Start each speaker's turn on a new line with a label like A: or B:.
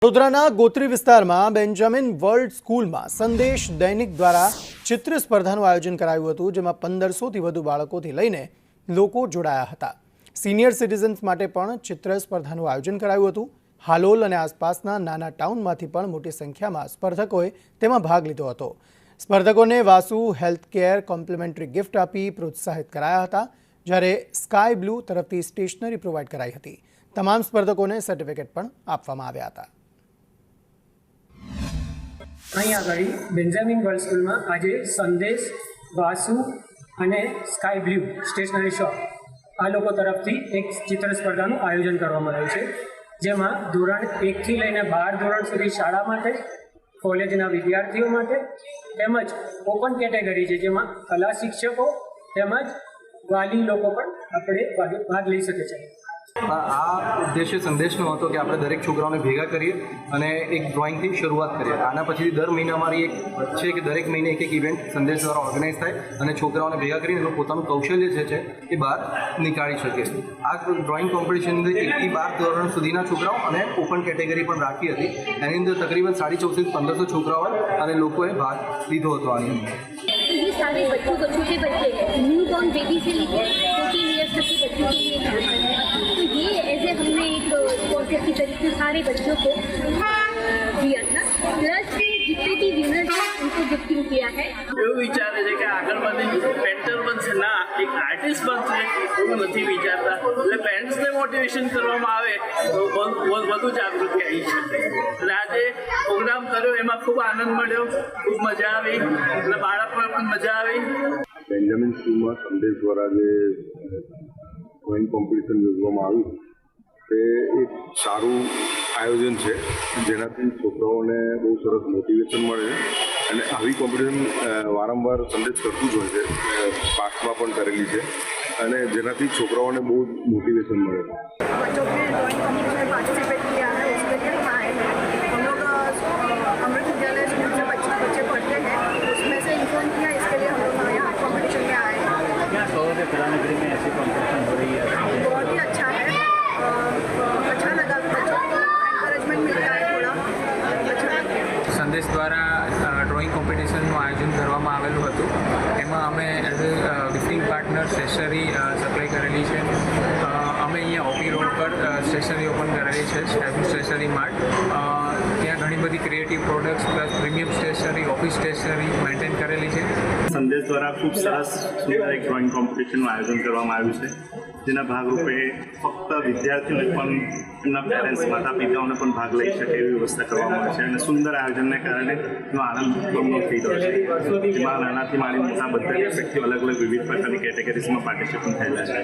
A: વડોદરાના ગોત્રી વિસ્તારમાં Benjamin world સ્કૂલમાં સંદેશ દૈનિક દ્વારા ચિત્ર સ્પર્ધાનું આયોજન કરાયું હતું, જેમાં 1500થી વધુ બાળકોથી લઈને લોકો જોડાયા હતા। સિનિયર સિટીઝન્સ માટે પણ ચિત્ર સ્પર્ધાનું આયોજન કરાયું હતું। હાલોલ અને આસપાસના નાના ટાઉનમાંથી પણ મોટી સંખ્યામાં સ્પર્ધકોએ તેમાં ભાગ લીધો હતો। સ્પર્ધકોને વાસુ હેલ્થકેર કોમ્પ્લિમેન્ટરી ગિફ્ટ આપી પ્રોત્સાહિત કરાયા હતા, જ્યારે સ્કાય બ્લુ તરફથી સ્ટેશનરી પ્રોવાઈડ કરાઈ હતી। તમામ સ્પર્ધકોને સર્ટિફિકેટ પણ આપવામાં આવ્યા હતા।
B: અહીં આગળ બેન્જામિન વર્લ્ડ સ્કૂલમાં આજે સંદેશ, વાસુ અને સ્કાય બ્લુ સ્ટેશનરી શોપ આ લોકો તરફથી એક ચિત્ર સ્પર્ધાનું આયોજન કરવામાં આવ્યું છે, જેમાં ધોરણ 1થી લઈને 12 ધોરણ સુધી શાળા માટે, કોલેજના વિદ્યાર્થીઓ માટે તેમજ ઓપન કેટેગરી છે, જેમાં કલા શિક્ષકો તેમજ વાલી લોકો પણ આપણે ભાગ લઈ શકે છે।
C: આ ઉદ્દેશ્ય સંદેશનો હતો કે આપણે દરેક છોકરાઓને ભેગા કરીએ અને એક ડ્રોઈંગથી શરૂઆત કરીએ। આના પછી દર મહિને અમારી એક છે કે દરેક મહિને એક ઇવેન્ટ સંદેશ દ્વારા ઓર્ગેનાઇઝ થાય અને છોકરાઓને ભેગા કરીને એનું પોતાનું કૌશલ્ય જે છે એ બહાર નીકાળી શકે। આ ડ્રોઈંગ કોમ્પિટિશન અંદર 1થી 12 ધોરણ સુધીના છોકરાઓ અને ઓપન કેટેગરી પણ રાખી હતી। એની અંદર તકરીબન 1450 થી 1500 છોકરાઓ અને લોકોએ ભાગ લીધો હતો। આની અંદર
D: ये सारे बच्चों को छोटे बच्चे न्यू बॉर्न बेबी से लेकर 14 ईयर्स तक के बच्चों के लिए है। तो ये ऐसे हमने एक कॉन्सेप्ट की तरीके से सारे बच्चों को दिया था, प्लस जितने भी विनर्स हैं उनको गिफ्टिंग किया है।
E: એવું વિચારે છે કે આગળ મને પેન્ટર બનશે, ના એક આર્ટિસ્ટ બનશે એવું નથી વિચારતા। એટલે પેરેન્ટ્સને મોટિવેશન કરવામાં આવે તો વધુ જાગૃતિ આવી શકે। એટલે આજે પ્રોગ્રામ કર્યો એમાં ખૂબ આનંદ મળ્યો, ખૂબ મજા આવી, એટલે બાળકોને પણ મજા આવી।
F: બેન્જામિન સ્કૂલમાં સંદેશ દ્વારા જે ડ્રોઈંગ કોમ્પિટિશન યોજવામાં આવ્યું તે એક સારું આયોજન છે, જેનાથી છોકરાઓને બહુ સરસ મોટિવેશન મળે છે અને આવી કોમ્પિટિશન વારંવાર સંદેશ કરતું જ હોય છે, પાસ્ટમાં પણ કરેલી છે અને જેનાથી છોકરાઓને બહુ મોટિવેશન મળે છે।
G: बच्चों के ड्राइंग कॉम्पिटिशन में पार्टिसिपेट किया है, उसके लिए हम आए हैं। हम लोग अमृत विद्यालय स्कूल से बच्चे पढ़ते हैं, उसमें से इन्फॉर्म किया, इसके लिए हम लोग यहाँ कॉम्पिटिशन में आए हैं।
E: क्या कहोगे पुरानी में ऐसी कॉम्पिटिशन हो रही है?
G: बहुत ही अच्छा है, अच्छा लगा, बच्चों को एनकरेजमेंट मिलता है, थोड़ा अच्छा लगा।
H: સંદેશ દ્વારા ડ્રોઈંગ કોમ્પિટિશનનું આયોજન કરવામાં આવેલું હતું। એમાં અમે as a gifting partner stationery supply કરેલી છે। અમે અહીંયા ઓપી રોડ પર સ્ટેશનરી ઓપન કરેલી છે, સ્ટેશનરી માર્ટ। ત્યાં ઘણી બધી creative products plus premium stationery, office stationery maintain કરેલી છે।
I: સંદેશ દ્વારા ખૂબ સરસ સુંદર એક ડ્રોઈંગ કોમ્પિટિશનનું આયોજન કરવામાં આવ્યું છે, જેના ભાગરૂપે ફક્ત વિદ્યાર્થીઓને પણ એમના પેરેન્ટ્સ, માતા પિતાઓને પણ ભાગ લઈ શકે એવી વ્યવસ્થા કરવામાં આવે છે અને સુંદર આયોજનને કારણે એનો આનંદ બમણો થઈ રહ્યો છે। જેમાં નાનાથી માંડી મોટા બધા વ્યક્તિઓ અલગ અલગ વિવિધ પ્રકારની કેટેગરીઝમાં પાર્ટિસિપેટ થયેલા છે।